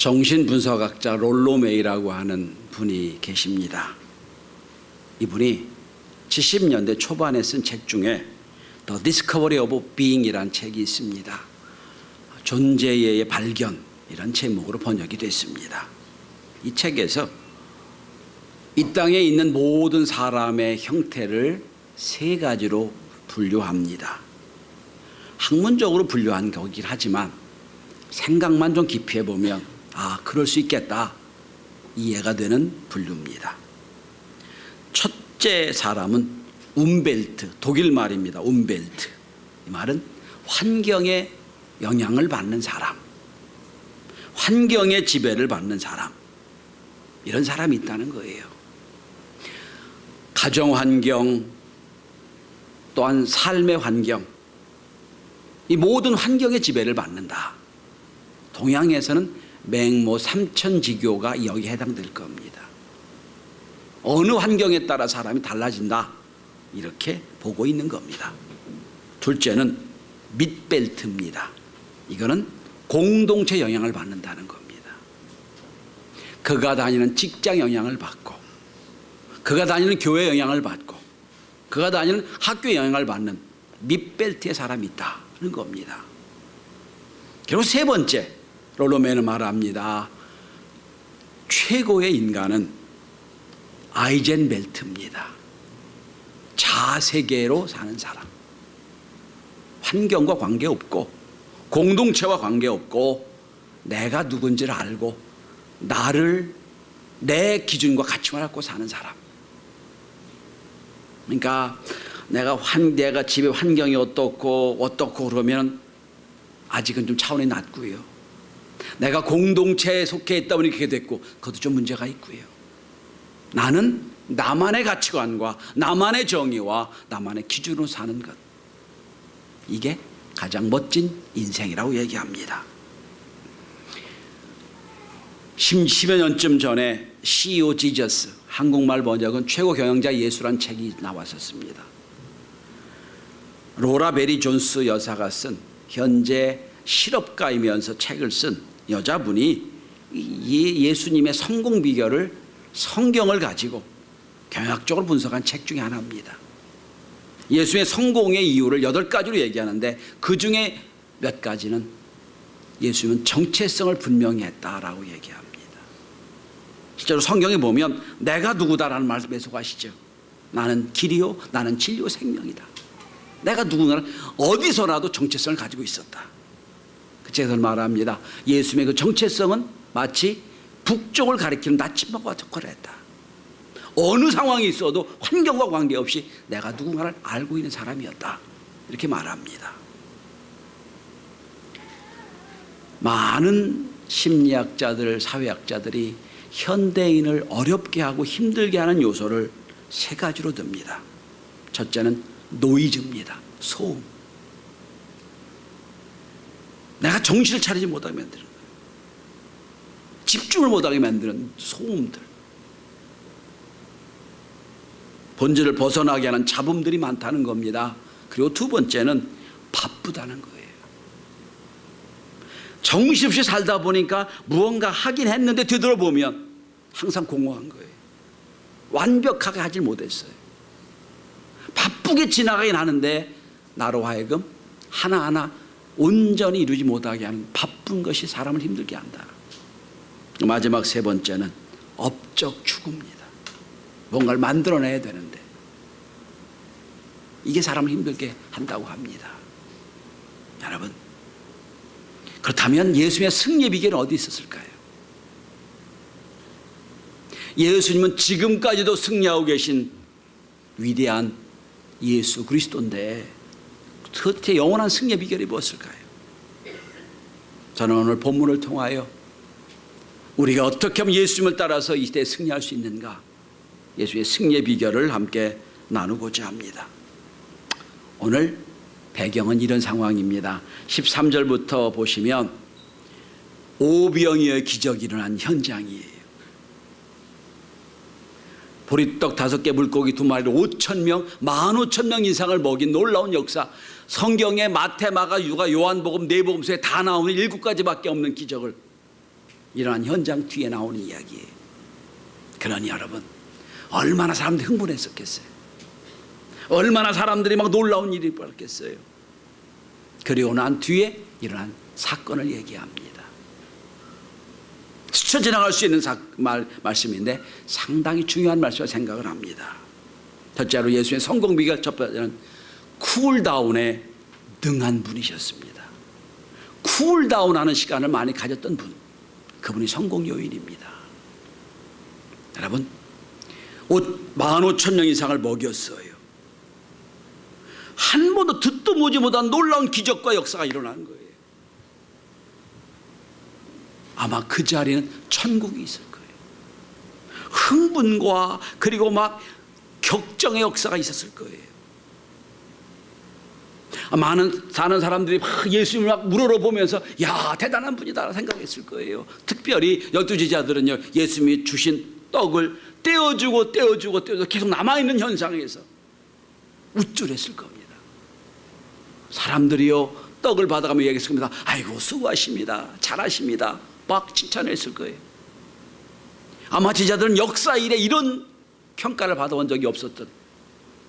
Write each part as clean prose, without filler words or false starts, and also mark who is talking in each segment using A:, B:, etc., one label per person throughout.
A: 정신분석학자 롤로 메이라고 하는 분이 계십니다. 이분이 70년대 초반에 쓴 책 중에 The Discovery of Being이라는 책이 있습니다. 존재의 발견이란 제목으로 번역이 됐습니다. 이 책에서 이 땅에 있는 모든 사람의 형태를 세 가지로 분류합니다. 학문적으로 분류한 거긴 하지만 생각만 좀 깊이 해보면 그럴 수 있겠다 이해가 되는 분류입니다. 첫째 사람은 움벨트, 독일 말입니다. 움벨트. 이 말은 환경에 영향을 받는 사람, 환경의 지배를 받는 사람, 이런 사람이 있다는 거예요. 가정환경, 또한 삶의 환경, 이 모든 환경의 지배를 받는다. 동양에서는 맹모 삼천지교가 여기에 해당될 겁니다. 어느 환경에 따라 사람이 달라진다, 이렇게 보고 있는 겁니다. 둘째는 밑벨트입니다. 이거는 공동체 영향을 받는다는 겁니다. 그가 다니는 직장 영향을 받고, 그가 다니는 교회 영향을 받고, 그가 다니는 학교 영향을 받는 밑벨트의 사람이 있다는 겁니다. 그리고 세 번째, 롤로메는 말합니다. 최고의 인간은 아이젠벨트입니다. 자아세계로 사는 사람. 환경과 관계없고 공동체와 관계없고 내가 누군지를 알고 나를 내 기준과 가치만 갖고 사는 사람. 그러니까 내가 집에 환경이 어떻고 그러면 아직은 좀 차원이 낮고요. 내가 공동체에 속해 있다 보니 그렇게 됐고 그것도 좀 문제가 있고요. 나는 나만의 가치관과 나만의 정의와 나만의 기준으로 사는 것, 이게 가장 멋진 인생이라고 얘기합니다. 10여 년쯤 전에 CEO 지저스, 한국말 번역은 최고 경영자 예수란 책이 나왔었습니다. 로라 베리 존스 여사가 쓴, 현재 실업가이면서 책을 쓴 여자분이 예수님의 성공 비결을 성경을 가지고 경학적으로 분석한 책 중에 하나입니다. 예수의 성공의 이유를 8가지로 얘기하는데 그 중에 몇 가지는 예수님은 정체성을 분명히 했다라고 얘기합니다. 실제로 성경에 보면 내가 누구다라는 말씀 계속하시죠. 나는 길이요, 나는 진리요, 생명이다. 내가 누구나 어디서라도 정체성을 가지고 있었다. 그 책에서 말합니다. 예수님의 그 정체성은 마치 북쪽을 가리키는 나침반과 특화했다. 어느 상황이 있어도 환경과 관계없이 내가 누군가를 알고 있는 사람이었다. 이렇게 말합니다. 많은 심리학자들, 사회학자들이 현대인을 어렵게 하고 힘들게 하는 요소를 3가지로 듭니다. 첫째는 노이즈입니다. 소음. 내가 정신을 차리지 못하게 만드는 거예요. 집중을 못하게 만드는 소음들. 본질을 벗어나게 하는 잡음들이 많다는 겁니다. 그리고 두 번째는 바쁘다는 거예요. 정신없이 살다 보니까 무언가 하긴 했는데 되돌아보면 항상 공허한 거예요. 완벽하게 하질 못했어요. 바쁘게 지나가긴 하는데 나로 하여금 하나하나 온전히 이루지 못하게 하는 바쁜 것이 사람을 힘들게 한다. 마지막 3번째는 업적 추구입니다. 뭔가를 만들어내야 되는데 이게 사람을 힘들게 한다고 합니다. 여러분, 그렇다면 예수님의 승리의 비결은 어디 있었을까요? 예수님은 지금까지도 승리하고 계신 위대한 예수 그리스도인데 도대체 영원한 승리의 비결이 무엇일까요? 저는 오늘 본문을 통하여 우리가 어떻게 하면 예수님을 따라서 이 시대에 승리할 수 있는가, 예수의 승리의 비결을 함께 나누고자 합니다. 오늘 배경은 이런 상황입니다. 13절부터 보시면 오병이어의 기적이 일어난 현장이에요. 보리떡 5개, 물고기 2마리로 5,000명, 15,000명 이상을 먹인 놀라운 역사. 성경에 마태, 마가, 유가, 요한복음 4복음서에 다 나오는 7가지밖에 없는 기적을 일어난 현장 뒤에 나오는 이야기예요. 그러니 여러분, 얼마나 사람들이 흥분했었겠어요. 얼마나 사람들이 막 놀라운 일이 벌었겠어요. 그리고 난 뒤에 일어난 사건을 얘기합니다. 스쳐 지나갈 수 있는 말씀인데 상당히 중요한 말씀을 생각을 합니다. 첫째로 예수의 성공 비결 첫 번째는 쿨다운에 능한 분이셨습니다. 쿨다운하는 시간을 많이 가졌던 분, 그분이 성공 요인입니다. 여러분, 15,000명 이상을 먹였어요. 한 번도 듣도 보지 못한 놀라운 기적과 역사가 일어난 거예요. 아마 그 자리는 천국이 있을 거예요. 흥분과 그리고 막 격정의 역사가 있었을 거예요. 많은 사는 사람들이 막 예수님을 막 우러러보면서 야, 대단한 분이다 생각했을 거예요. 특별히 12제자들은요, 예수님이 주신 떡을 떼어주고 계속 남아있는 현상에서 우쭐했을 겁니다. 사람들이요, 떡을 받아가며 얘기했을 겁니다. 아이고, 수고하십니다, 잘하십니다, 막 칭찬했을 거예요. 아마 제자들은 역사 이래 이런 평가를 받아본 적이 없었던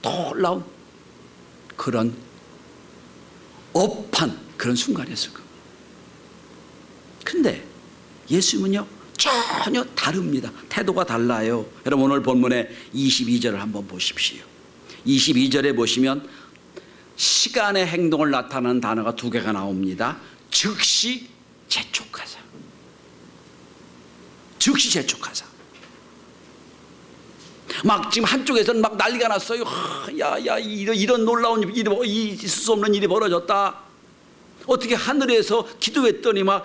A: 놀라운 그런 업한 그런 순간이었을 겁니다. 근데 예수님은요, 전혀 다릅니다. 태도가 달라요. 여러분, 오늘 본문의 22절을 한번 보십시오. 22절에 보시면 시간의 행동을 나타내는 단어가 두 개가 나옵니다. 즉시 재촉하사. 즉시 재촉하사. 막 지금 한쪽에서는 막 난리가 났어요. 야, 이런 놀라운 일이 있을 수 없는 일이 벌어졌다. 어떻게 하늘에서 기도했더니 막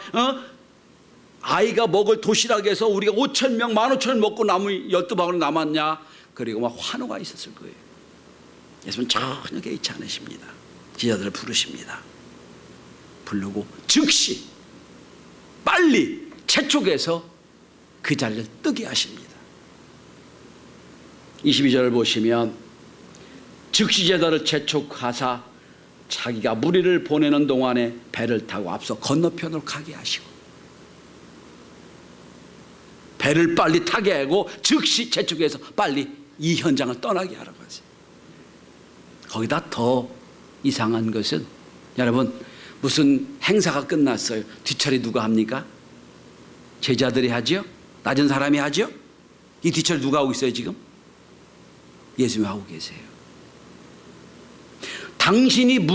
A: 아이가 먹을 도시락에서 우리가 5,000명, 15,000명 먹고 남은 12방울 남았냐. 그리고 막 환호가 있었을 거예요. 예수님은 전혀 개의치 않으십니다. 제자들을 부르십니다. 부르고 즉시 빨리 재촉해서 그 자리를 뜨게 하십니다. 22절을 보시면 즉시 제자를 재촉하사 자기가 무리를 보내는 동안에 배를 타고 앞서 건너편으로 가게 하시고, 배를 빨리 타게 하고 즉시 재촉해서 빨리 이 현장을 떠나게 하라고 하세요. 거기다 더 이상한 것은, 여러분, 무슨 행사가 끝났어요. 뒤처리 누가 합니까? 제자들이 하죠? 낮은 사람이 하죠? 이 뒤처리 누가 하고 있어요 지금? 예수님이 하고 계세요. 당신이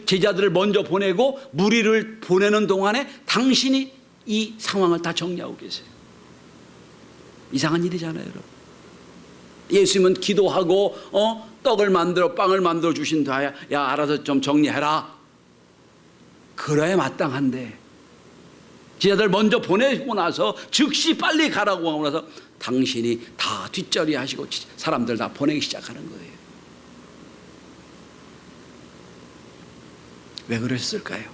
A: 제자들을 먼저 보내고 무리를 보내는 동안에 당신이 이 상황을 다 정리하고 계세요. 이상한 일이잖아요, 여러분. 예수님은 기도하고 떡을 만들어 빵을 만들어 주신 다야, 야, 알아서 좀 정리해라. 그래야 마땅한데 제자들 먼저 보내고 나서 즉시 빨리 가라고 하고 나서 당신이 다 뒷처리 하시고 사람들 다 보내기 시작하는 거예요. 왜 그랬을까요?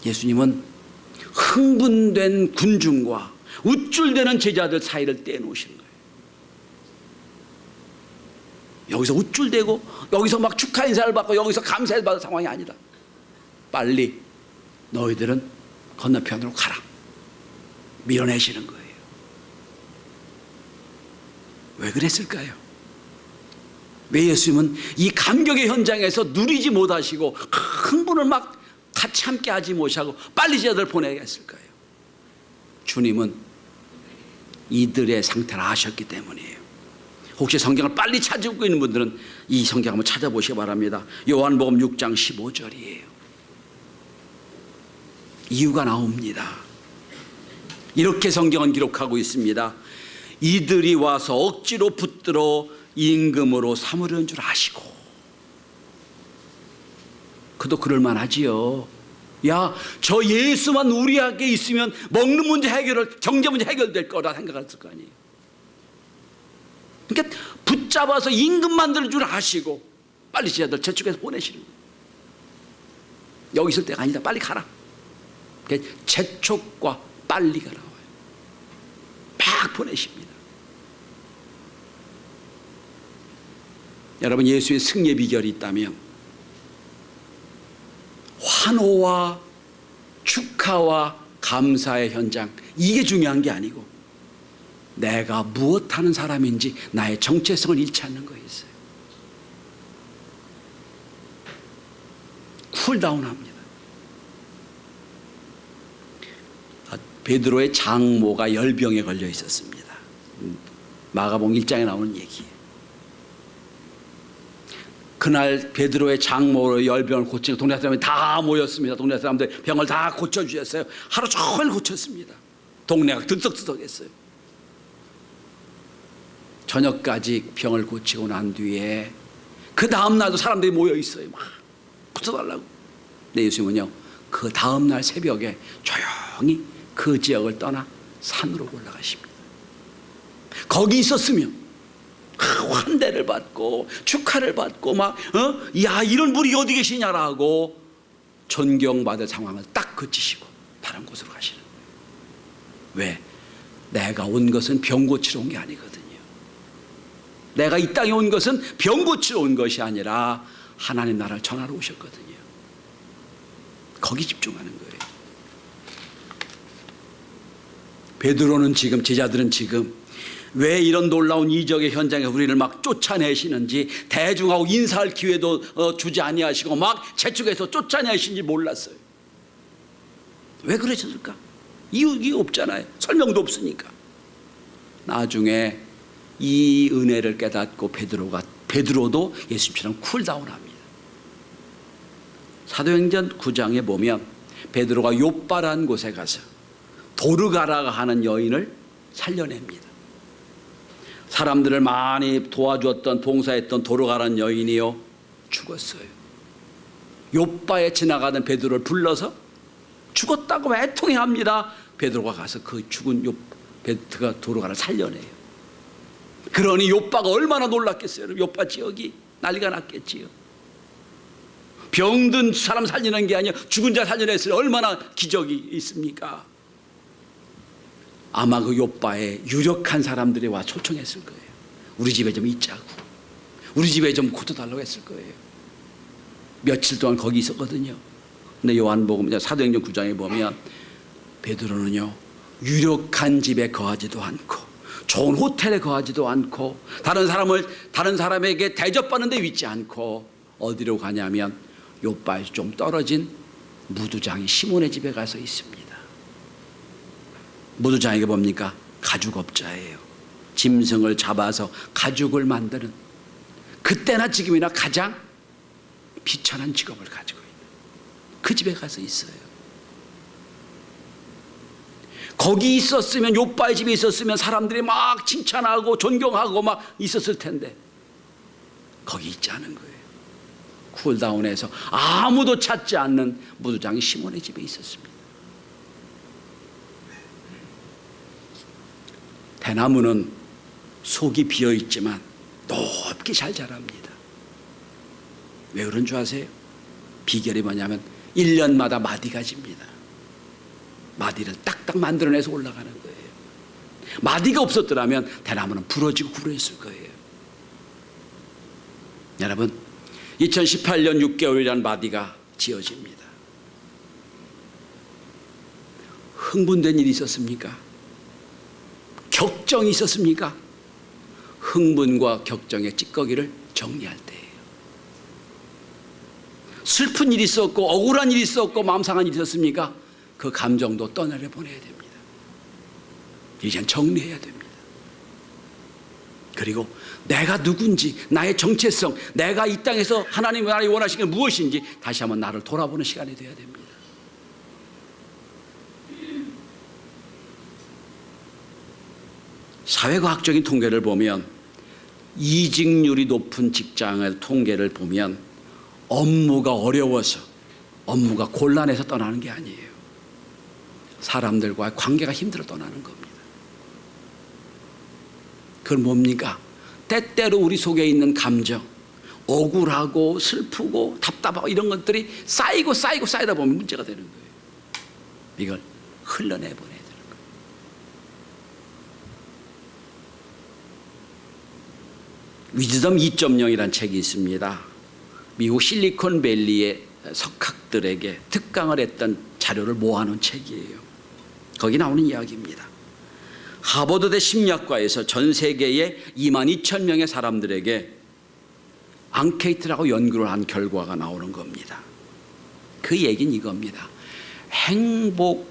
A: 예수님은 흥분된 군중과 우쭐대는 제자들 사이를 떼놓으신 거예요. 여기서 우쭐대고 여기서 막 축하 인사를 받고 여기서 감사를 받을 상황이 아니다. 빨리 너희들은 건너편으로 가라. 밀어내시는 거예요. 왜 그랬을까요? 왜 예수님은 이 감격의 현장에서 누리지 못하시고 흥분을 막 같이 함께 하지 못하고 빨리 제자들 보내게 했을까요? 주님은 이들의 상태를 아셨기 때문이에요. 혹시 성경을 빨리 찾고 있는 분들은 이 성경 한번 찾아보시기 바랍니다. 요한복음 6장 15절이에요. 이유가 나옵니다. 이렇게 성경은 기록하고 있습니다. 이들이 와서 억지로 붙들어 임금으로 삼으려는 줄 아시고. 그도 그럴만하지요. 야, 저 예수만 우리에게 있으면 먹는 문제 경제 문제 해결될 거라 생각했을 거 아니에요. 그러니까 붙잡아서 임금 만들 줄 아시고 빨리 제자들 재촉해서 보내시는 거예요. 여기 있을 때가 아니다. 빨리 가라. 재촉과 빨리가 나와요. 막 보내십니다. 여러분, 예수의 승리의 비결이 있다면 환호와 축하와 감사의 현장, 이게 중요한 게 아니고 내가 무엇하는 사람인지 나의 정체성을 잃지 않는 거였어요. 쿨다운합니다. 베드로의 장모가 열병에 걸려 있었습니다. 마가복음 1장에 나오는 얘기예요. 그날 베드로의 장모로 열병을 고치고 동네 사람이 다 모였습니다. 동네 사람들 병을 다 고쳐주셨어요. 하루 종일 고쳤습니다. 동네가 들썩들썩했어요. 저녁까지 병을 고치고 난 뒤에 그 다음날도 사람들이 모여 있어요. 막 고쳐달라고. 근데 예수님은요, 그 다음날 새벽에 조용히 그 지역을 떠나 산으로 올라가십니다. 거기 있었으면 환대를 받고 축하를 받고 막 야, 이런 분이 어디 계시냐라고 존경받을 상황을 딱 그치시고 다른 곳으로 가시는 거예요. 왜? 내가 온 것은 병 고치러 온 게 아니거든요. 내가 이 땅에 온 것은 병 고치러 온 것이 아니라 하나님 나라를 전하러 오셨거든요. 거기 집중하는 거예요. 베드로는 지금, 제자들은 지금 왜 이런 놀라운 이적의 현장에 우리를 막 쫓아내시는지, 대중하고 인사할 기회도 주지 아니하시고 막 재촉해서 쫓아내시는지 몰랐어요. 왜 그러셨을까? 이유가 없잖아요. 설명도 없으니까. 나중에 이 은혜를 깨닫고 베드로도 예수님처럼 쿨다운합니다. 사도행전 9장에 보면 베드로가 욥바라는 곳에 가서 도르가라가 하는 여인을 살려냅니다. 사람들을 많이 도와주었던, 봉사했던 도르가라는 여인이요, 죽었어요. 욥바에 지나가던 베드로를 불러서 죽었다고 애통해합니다. 베드로가 가서 그 죽은 도르가를 살려내요. 그러니 욥바가 얼마나 놀랐겠어요. 욥바 지역이 난리가 났겠지요. 병든 사람 살리는 게 아니라 죽은 자 살려냈으니 얼마나 기적이 있습니까? 아마 그 욥바에 유력한 사람들이 와 초청했을 거예요. 우리 집에 좀 있자고, 우리 집에 좀 고쳐달라고 했을 거예요. 며칠 동안 거기 있었거든요. 근데 요한복음 사도행전 9장에 보면 베드로는요, 유력한 집에 거하지도 않고 좋은 호텔에 거하지도 않고 다른 사람에게 대접받는 데 있지 않고 어디로 가냐면 욥바에서 좀 떨어진 무두장이 시몬의 집에 가서 있습니다. 무두장이가 뭡니까? 가죽업자예요. 짐승을 잡아서 가죽을 만드는, 그때나 지금이나 가장 비천한 직업을 가지고 있는 그 집에 가서 있어요. 거기 있었으면, 욥바의 집에 있었으면 사람들이 막 칭찬하고 존경하고 막 있었을 텐데 거기 있지 않은 거예요. 쿨다운해서 아무도 찾지 않는 무두장이 시몬의 집에 있었습니다. 대나무는 속이 비어있지만 높게 잘 자랍니다. 왜 그런 줄 아세요? 비결이 뭐냐면 1년마다 마디가 집니다. 마디를 딱딱 만들어내서 올라가는 거예요. 마디가 없었더라면 대나무는 부러지고 굴어있을 거예요. 여러분, 2018년 6개월이라는 마디가 지어집니다. 흥분된 일이 있었습니까? 격정이 있었습니까? 흥분과 격정의 찌꺼기를 정리할 때예요. 슬픈 일이 있었고 억울한 일이 있었고 마음 상한 일이 있었습니까? 그 감정도 떠내려 보내야 됩니다. 이젠 정리해야 됩니다. 그리고 내가 누군지, 나의 정체성, 내가 이 땅에서 하나님 나라에 원하시는 게 무엇인지 다시 한번 나를 돌아보는 시간이 되어야 됩니다. 사회과학적인 통계를 보면 이직률이 높은 직장의 통계를 보면 업무가 어려워서, 업무가 곤란해서 떠나는 게 아니에요. 사람들과의 관계가 힘들어 떠나는 겁니다. 그건 뭡니까? 때때로 우리 속에 있는 감정, 억울하고 슬프고 답답하고 이런 것들이 쌓이다 보면 문제가 되는 거예요. 이걸 흘러내보내야 되는 거예요. 위즈덤 2.0이라는 책이 있습니다. 미국 실리콘밸리의 석학들에게 특강을 했던 자료를 모아놓은 책이에요. 거기 나오는 이야기입니다. 하버드대 심리학과에서 전 세계의 22,000명의 사람들에게 앙케이트라고 연구를 한 결과가 나오는 겁니다. 그 얘기는 이겁니다. 행복의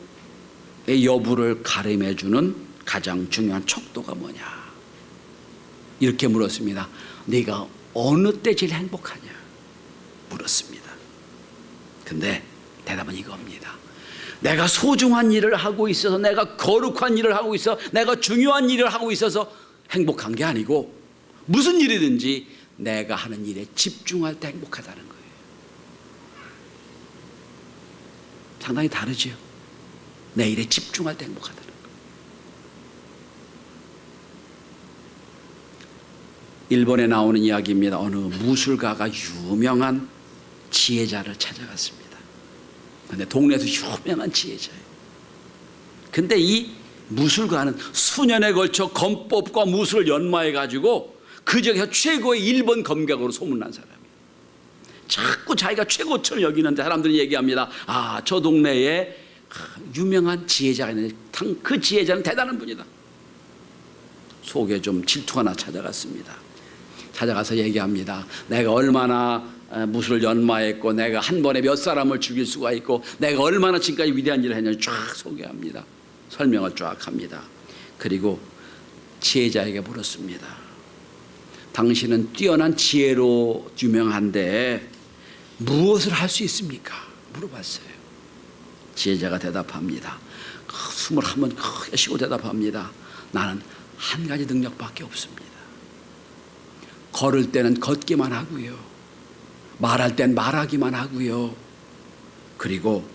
A: 여부를 가늠해주는 가장 중요한 척도가 뭐냐? 이렇게 물었습니다. 네가 어느 때 제일 행복하냐? 물었습니다. 근데 대답은 이겁니다. 내가 소중한 일을 하고 있어서, 내가 거룩한 일을 하고 있어, 내가 중요한 일을 하고 있어서 행복한 게 아니고, 무슨 일이든지 내가 하는 일에 집중할 때 행복하다는 거예요. 상당히 다르죠. 내 일에 집중할 때 행복하다는 거예요. 일본에 나오는 이야기입니다. 어느 무술가가 유명한 지혜자를 찾아갔습니다. 근데 동네에서 유명한 지혜자예요. 근데 이 무술가는 수년에 걸쳐 검법과 무술을 연마해 가지고 그 지역에서 최고의 일본 검객으로 소문난 사람이에요. 자꾸 자기가 최고처럼 여기는데 사람들이 얘기합니다. 아, 저 동네에 유명한 지혜자가 있는데 그 지혜자는 대단한 분이다. 속에 좀 질투가 나 찾아갔습니다. 찾아가서 얘기합니다. 내가 얼마나 무술을 연마했고, 내가 한 번에 몇 사람을 죽일 수가 있고, 내가 얼마나 지금까지 위대한 일을 했는지 쫙 소개합니다. 설명을 쫙 합니다. 그리고 지혜자에게 물었습니다. 당신은 뛰어난 지혜로 유명한데 무엇을 할 수 있습니까? 물어봤어요. 지혜자가 대답합니다. 숨을 한번 크게 쉬고 대답합니다. 나는 한 가지 능력밖에 없습니다. 걸을 때는 걷기만 하고요. 말할 땐 말하기만 하고요. 그리고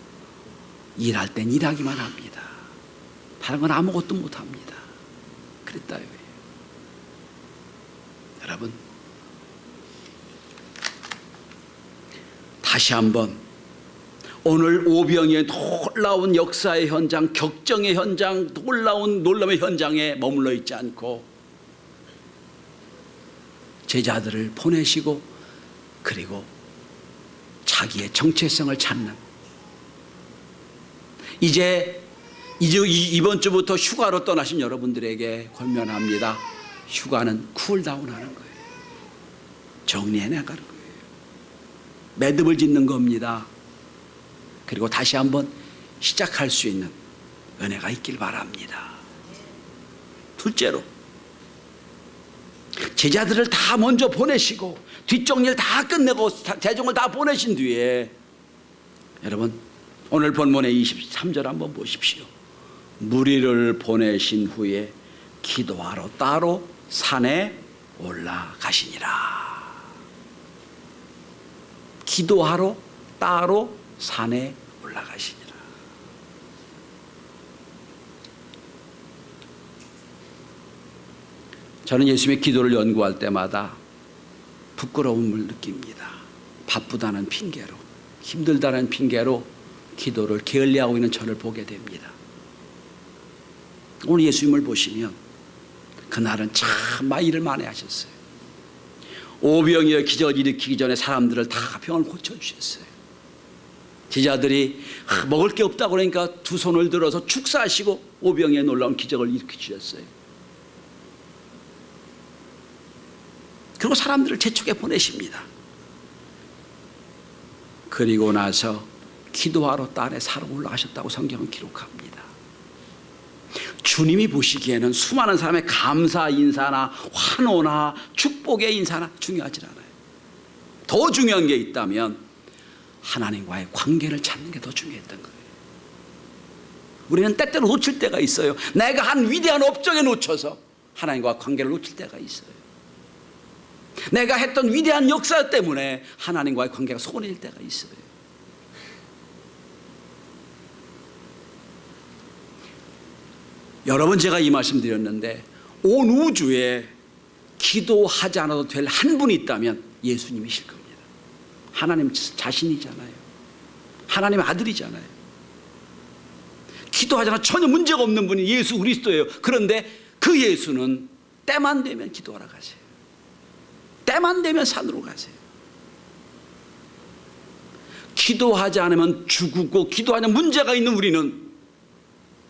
A: 일할 땐 일하기만 합니다. 다른 건 아무것도 못합니다. 그랬다요. 여러분, 다시 한번 오늘 오병이의 놀라운 역사의 현장, 격정의 현장, 놀라운 놀람의 현장에 머물러 있지 않고 제자들을 보내시고 그리고 자기의 정체성을 찾는, 이제 이번 주부터 휴가로 떠나신 여러분들에게 권면합니다. 휴가는 쿨다운하는 거예요. 정리해 나가는 거예요. 매듭을 짓는 겁니다. 그리고 다시 한번 시작할 수 있는 은혜가 있길 바랍니다. 둘째로, 제자들을 다 먼저 보내시고 뒷정리를 다 끝내고 대종을 다 보내신 뒤에, 여러분 오늘 본문의 23절 한번 보십시오. 무리를 보내신 후에 기도하러 따로 산에 올라가시니라. 기도하러 따로 산에 올라가시니라. 저는 예수님의 기도를 연구할 때마다 부끄러움을 느낍니다. 바쁘다는 핑계로, 힘들다는 핑계로 기도를 게을리하고 있는 저를 보게 됩니다. 오늘 예수님을 보시면 그날은 참 일을 많이 하셨어요. 오병이어 기적을 일으키기 전에 사람들을 다 병을 고쳐주셨어요. 제자들이 먹을 게 없다고 그러니까 두 손을 들어서 축사하시고 오병이어의 놀라운 기적을 일으키셨어요. 그리고 사람들을 재촉해 보내십니다. 그리고 나서 기도하러 땅에 살아 올라가셨다고 성경은 기록합니다. 주님이 보시기에는 수많은 사람의 감사 인사나 환호나 축복의 인사나 중요하지 않아요. 더 중요한 게 있다면 하나님과의 관계를 찾는 게 더 중요했던 거예요. 우리는 때때로 놓칠 때가 있어요. 내가 한 위대한 업적에 놓쳐서 하나님과 관계를 놓칠 때가 있어요. 내가 했던 위대한 역사 때문에 하나님과의 관계가 소원해질 때가 있어요. 여러 번 제가 이 말씀 드렸는데, 온 우주에 기도하지 않아도 될 한 분이 있다면 예수님이실 겁니다. 하나님 자신이잖아요. 하나님의 아들이잖아요. 기도하지 않아도 전혀 문제가 없는 분이 예수 그리스도예요. 그런데 그 예수는 때만 되면 기도하러 가세요. 때만 되면 산으로 가세요. 기도하지 않으면 죽고, 기도하는 문제가 있는 우리는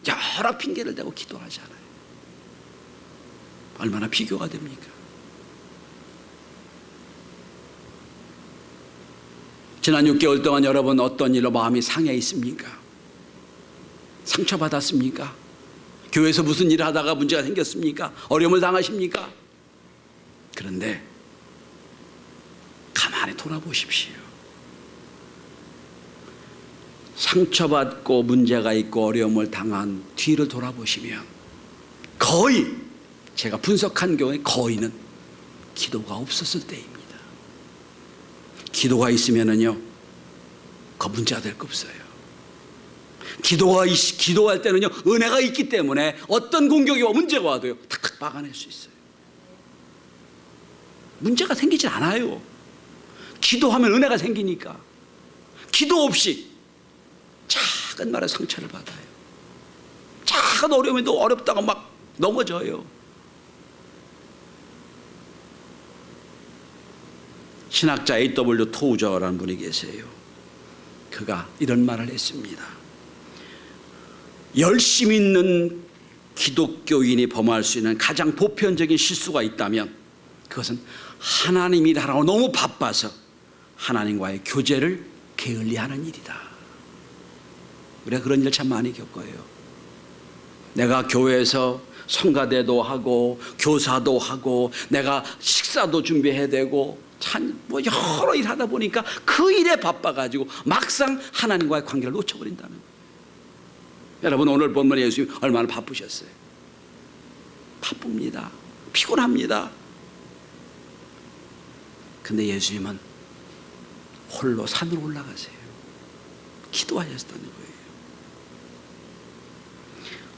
A: 여러 핑계를 대고 기도하잖아요. 얼마나 비교가 됩니까? 지난 6개월 동안 여러분 어떤 일로 마음이 상해 있습니까? 상처받았습니까? 교회에서 무슨 일을 하다가 문제가 생겼습니까? 어려움을 당하십니까? 그런데 가만히 돌아보십시오. 상처받고 문제가 있고 어려움을 당한 뒤를 돌아보시면 거의, 제가 분석한 경우에 거의는 기도가 없었을 때입니다. 기도가 있으면은요, 그 문제가 될 거 없어요. 기도할 때는요, 은혜가 있기 때문에 어떤 공격이 와 문제가 와도요, 탁탁 막아낼 수 있어요. 문제가 생기지 않아요. 기도하면 은혜가 생기니까. 기도 없이 작은 말에 상처를 받아요. 작은 어려움에도 어렵다고 막 넘어져요. 신학자 A.W. 토우저라는 분이 계세요. 그가 이런 말을 했습니다. 열심 있는 기독교인이 범할 수 있는 가장 보편적인 실수가 있다면 그것은 하나님이라고 너무 바빠서 하나님과의 교제를 게을리하는 일이다. 우리가 그런 일 참 많이 겪어요. 내가 교회에서 성가대도 하고 교사도 하고 내가 식사도 준비해야 되고 참 뭐 여러 일 하다 보니까 그 일에 바빠가지고 막상 하나님과의 관계를 놓쳐버린다는 거예요. 여러분 오늘 본문에 예수님 얼마나 바쁘셨어요? 바쁩니다. 피곤합니다. 근데 예수님은 홀로 산으로 올라가세요. 기도하셨다는 거예요.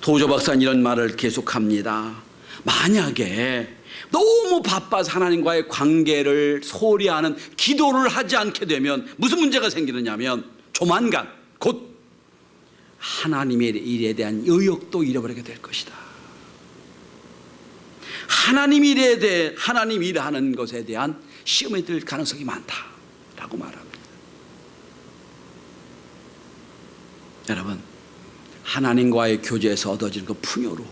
A: 도저 박사는 이런 말을 계속합니다. 만약에 너무 바빠서 하나님과의 관계를 소홀히 하는 기도를 하지 않게 되면 무슨 문제가 생기느냐면 조만간 곧 하나님의 일에 대한 의욕도 잃어버리게 될 것이다. 하나님 일하는 것에 대한 시험에 들 가능성이 많다라고 말합니다. 여러분, 하나님과의 교제에서 얻어지는 그 풍요로,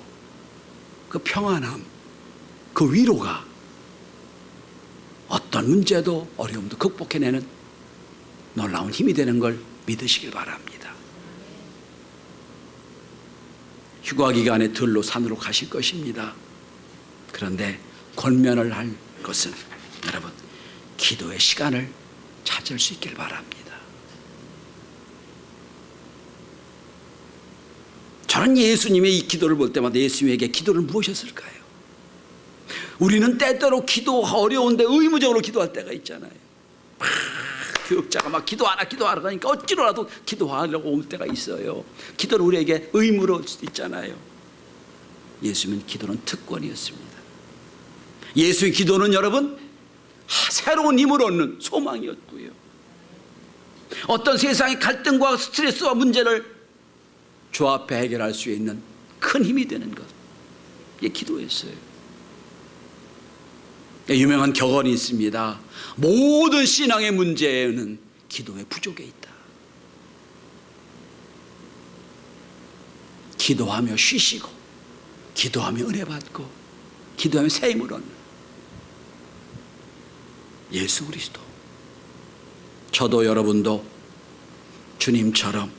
A: 그 평안함, 그 위로가 어떤 문제도 어려움도 극복해내는 놀라운 힘이 되는 걸 믿으시길 바랍니다. 휴가 기간에 들로 산으로 가실 것입니다. 그런데 권면을 할 것은 여러분 기도의 시간을 찾을 수 있길 바랍니다. 저는 예수님의 이 기도를 볼 때마다 예수님에게 기도를 무엇이었을까요? 우리는 때때로 기도 어려운데 의무적으로 기도할 때가 있잖아요. 교육자가 막 기도하라 그러니까 어찌로라도 기도하려고 올 때가 있어요. 기도는 우리에게 의무로 올 수도 있잖아요. 예수님은 기도는 특권이었습니다. 예수의 기도는 여러분 새로운 힘을 얻는 소망이었고요. 어떤 세상의 갈등과 스트레스와 문제를 조합해 해결할 수 있는 큰 힘이 되는 것, 이게 기도였어요. 유명한 격언이 있습니다. 모든 신앙의 문제는 기도의 부족에 있다. 기도하며 쉬시고 기도하며 은혜 받고 기도하며 새 힘을 얻는 예수 그리스도. 저도 여러분도 주님처럼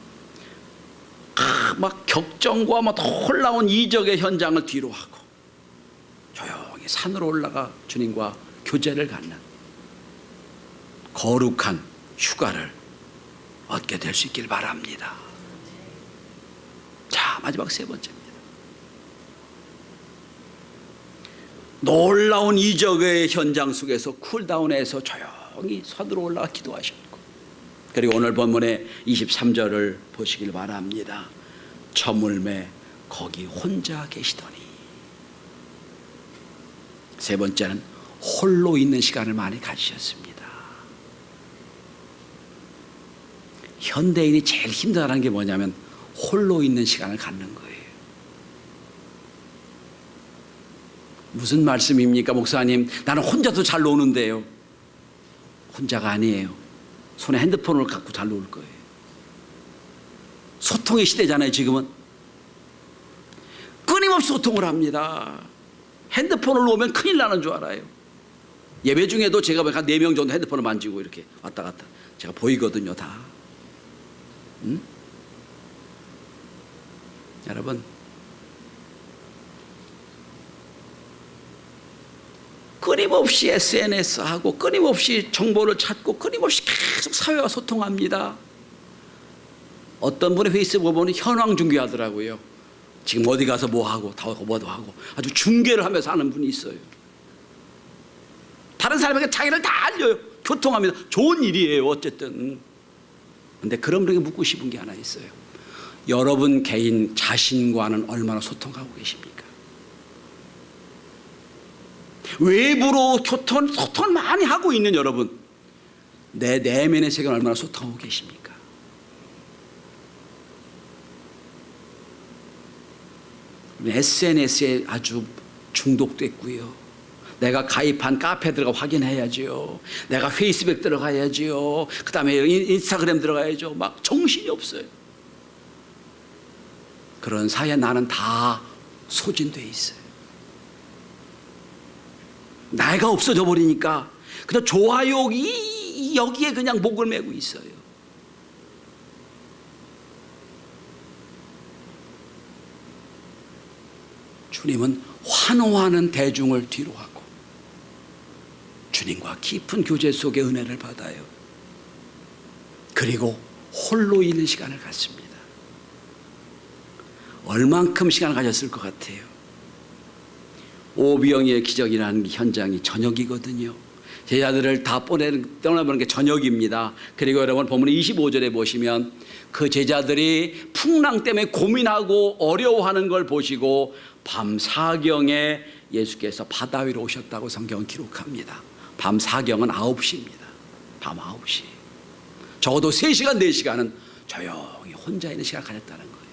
A: 막 격정과 막 놀라운 이적의 현장을 뒤로하고 조용히 산으로 올라가 주님과 교제를 갖는 거룩한 휴가를 얻게 될 수 있길 바랍니다. 자, 마지막 세 번째입니다. 놀라운 이적의 현장 속에서 쿨다운해서 조용히 산으로 올라가 기도하셨고, 그리고 오늘 본문의 23절을 보시길 바랍니다. 저물매 거기 혼자 계시더니. 세 번째는 홀로 있는 시간을 많이 가지셨습니다. 현대인이 제일 힘들어하는 게 뭐냐면 홀로 있는 시간을 갖는 거예요. 무슨 말씀입니까, 목사님? 나는 혼자도 잘 노는데요. 혼자가 아니에요. 손에 핸드폰을 갖고 잘 놀 거예요. 소통의 시대잖아요, 지금은. 끊임없이 소통을 합니다. 핸드폰을 놓으면 큰일 나는 줄 알아요. 예배 중에도 제가 한 4명 정도 핸드폰을 만지고 이렇게 왔다 갔다 제가 보이거든요, 다. 여러분, 끊임없이 SNS하고 끊임없이 정보를 찾고 끊임없이 계속 사회와 소통합니다. 어떤 분의 페이스북을 보면 현황 중계하더라고요. 지금 어디 가서 뭐 하고 뭐도 하고 아주 중계를 하면서 하는 분이 있어요. 다른 사람에게 자기를 다 알려요. 교통합니다. 좋은 일이에요, 어쨌든. 근데 그런 분에게 묻고 싶은 게 하나 있어요. 여러분 개인 자신과는 얼마나 소통하고 계십니까? 외부로 소통을 많이 하고 있는 여러분, 내 내면의 세계는 얼마나 소통하고 계십니까? SNS에 아주 중독됐고요. 내가 가입한 카페 들어가 확인해야죠. 내가 페이스북 들어가야죠. 그 다음에 인스타그램 들어가야죠. 막 정신이 없어요. 그런 사이에 나는 다 소진돼 있어요. 나이가 없어져 버리니까 그냥 좋아요 여기에 그냥 목을 메고 있어요. 주님은 환호하는 대중을 뒤로 하고 주님과 깊은 교제 속에 은혜를 받아요. 그리고 홀로 있는 시간을 갖습니다. 얼만큼 시간을 가졌을 것 같아요? 오병이의 기적이라는 현장이 저녁이거든요. 제자들을 다 떠나보는 게 저녁입니다. 그리고 여러분 본문 25절에 보시면 그 제자들이 풍랑 때문에 고민하고 어려워하는 걸 보시고 밤 사경에 예수께서 바다 위로 오셨다고 성경은 기록합니다. 밤 사경은 9시입니다. 밤 9시. 적어도 3시간 4시간은 조용히 혼자 있는 시간을 가졌다는 거예요.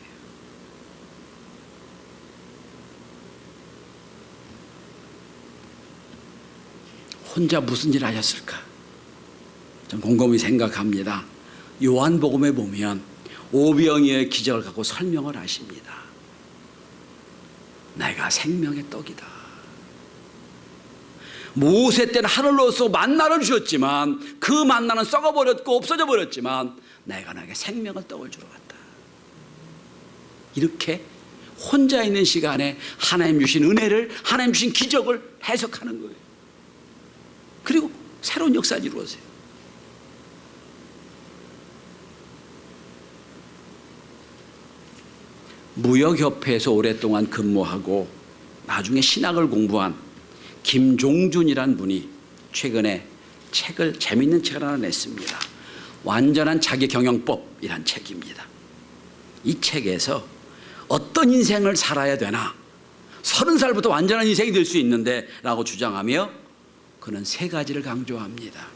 A: 혼자 무슨 일을 하셨을까? 좀 곰곰이 생각합니다. 요한복음에 보면 오병이어의 기적을 갖고 설명을 하십니다. 내가 생명의 떡이다. 모세 때는 하늘로서 만나를 주셨지만 그 만나는 썩어버렸고 없어져 버렸지만 내가 너에게 생명의 떡을 주러 왔다. 이렇게 혼자 있는 시간에 하나님 주신 은혜를, 하나님 주신 기적을 해석하는 거예요. 그리고 새로운 역사를 이루어져요. 무역협회에서 오랫동안 근무하고 나중에 신학을 공부한 김종준이란 분이 최근에 재미있는 책을 하나 냈습니다. 완전한 자기경영법이란 책입니다. 이 책에서 어떤 인생을 살아야 되나, 30살부터 완전한 인생이 될 수 있는데 라고 주장하며 그는 3가지를 강조합니다.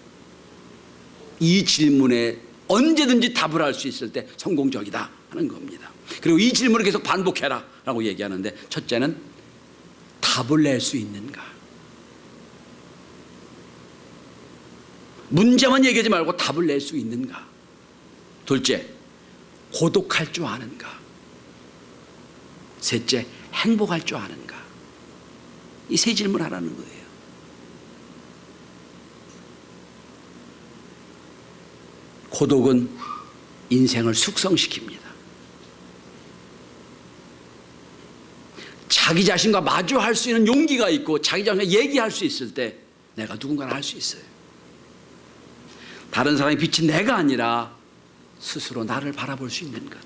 A: 이 질문에 언제든지 답을 할 수 있을 때 성공적이다 하는 겁니다. 그리고 이 질문을 계속 반복해라 라고 얘기하는데, 첫째는 답을 낼 수 있는가. 문제만 얘기하지 말고 답을 낼 수 있는가. 둘째, 고독할 줄 아는가. 셋째, 행복할 줄 아는가. 이 3 질문 하라는 거예요. 고독은 인생을 숙성시킵니다. 자기 자신과 마주할 수 있는 용기가 있고 자기 자신과 얘기할 수 있을 때 내가 누군가를 알 수 있어요. 다른 사람의 빛이 내가 아니라 스스로 나를 바라볼 수 있는 것.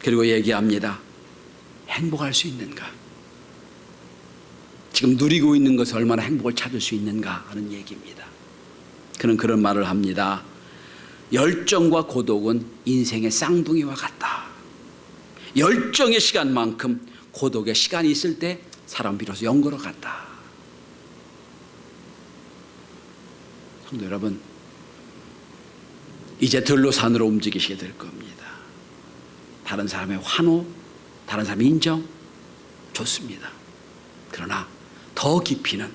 A: 그리고 얘기합니다. 행복할 수 있는가. 지금 누리고 있는 것을 얼마나 행복을 찾을 수 있는가 하는 얘기입니다. 그는 그런 말을 합니다. 열정과 고독은 인생의 쌍둥이와 같다. 열정의 시간만큼 고독의 시간이 있을 때 사람 비로소 영거로 간다. 성도 여러분, 이제 들로 산으로 움직이시게 될 겁니다. 다른 사람의 환호, 다른 사람의 인정 좋습니다. 그러나 더 깊이는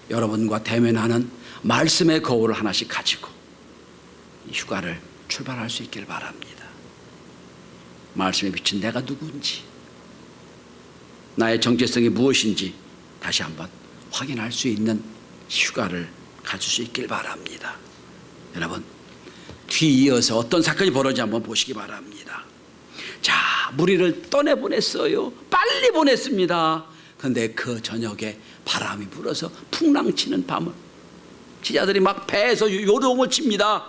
A: 여러분과 대면하는 말씀의 거울을 하나씩 가지고 이 휴가를 출발할 수 있길 바랍니다. 말씀에 비친 내가 누구인지, 나의 정체성이 무엇인지 다시 한번 확인할 수 있는 휴가를 가질 수 있길 바랍니다. 여러분, 뒤이어서 어떤 사건이 벌어지 한번 보시기 바랍니다. 자, 무리를 떠내보냈어요. 빨리 보냈습니다. 그런데 그 저녁에 바람이 불어서 풍랑치는 밤을, 제자들이 막 배에서 요동을 칩니다.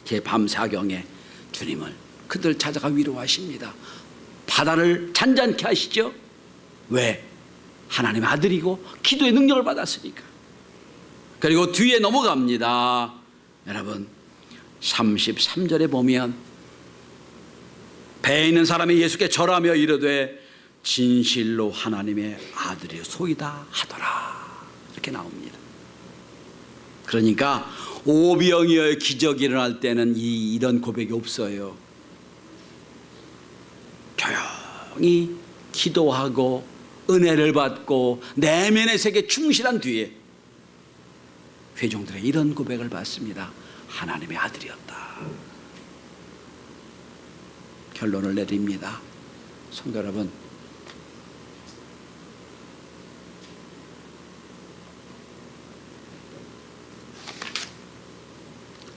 A: 제 밤사경에 주님을 그들 찾아가 위로하십니다. 바다를 잔잔케 하시죠. 왜? 하나님의 아들이고 기도의 능력을 받았으니까. 그리고 뒤에 넘어갑니다. 여러분, 33절에 보면 배에 있는 사람이 예수께 절하며 이르되 진실로 하나님의 아들이소이다 하더라, 이렇게 나옵니다. 그러니까 오병이어의 기적이 일어날 때는 이런 고백이 없어요. 조용히 기도하고 은혜를 받고 내면의 세계에 충실한 뒤에 회중들의 이런 고백을 받습니다. 하나님의 아들이었다. 결론을 내립니다. 성도 여러분,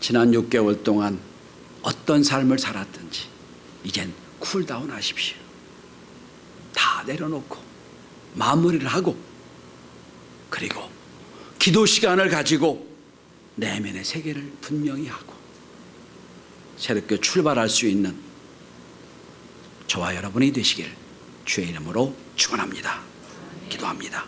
A: 지난 6개월 동안 어떤 삶을 살았든지 이젠 쿨다운 하십시오. 다 내려놓고 마무리를 하고, 그리고 기도 시간을 가지고 내면의 세계를 분명히 하고 새롭게 출발할 수 있는 저와 여러분이 되시길 주의 이름으로 축원합니다. 기도합니다.